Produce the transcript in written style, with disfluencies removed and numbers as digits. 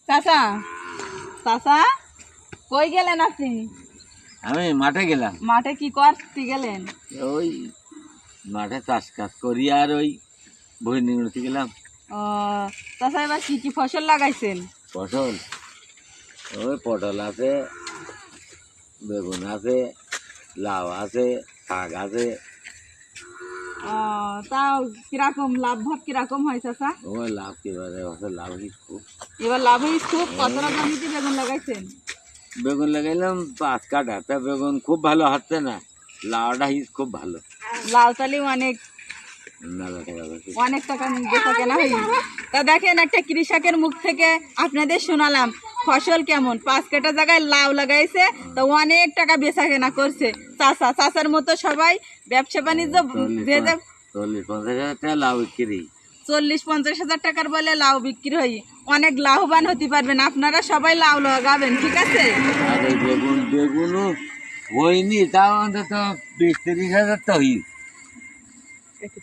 চাচা, চাচা কই গেলেন আপনি? আমি মাঠে গেলাম। মাঠে কি করতে গেলেন? ওই মাঠে চাষ কাজ করি আর ওই বই নিতে গেলাম। ও চাচা, এবার কি কি ফসল লাগাইছেন? ফসল ওই পটল আছে, বেগুন আছে, লাউ আছে, শাক আছে। তাও কিরকম লাভ ভাব কিরকম হয় চাচা? ওই লাভ কি লাভ খুব। এবার লাভ হয়েছে খুব। কতটা জমিতে বেগুন লাগাইছেন? বেগুন লাগাইলাম 5 কাঠা। তা বেগুন খুব ভালো হচ্ছে না, লাউটা খুব ভালো। লাউ তালি অনেক মেলা টাকা বেশি। অনেক টাকা বেচা কেনা হয়। তা দেখেন, একটা কৃষকের মুখ থেকে আপনাদের শোনালাম ফসল কেমন। 5 কাঠা জায়গায় লাউ লাগাইছে, তো অনেক টাকা বেচা কেনা করছে। চাচার মতো সবাই ব্যবসা বাণিজ্য 40-50 হাজার টাকা লাউ বিক্রি। 40-50 হাজার টাকার বলে লাউ বিক্রি হয়। অনেক লাভবান হতে পারবেন। আপনারা সবাই লাউ লাগাবেন, ঠিক আছে? আর এই বেগুনও হয়নি, তাও অন্তত 20-30 হাজার তো হয়েছে।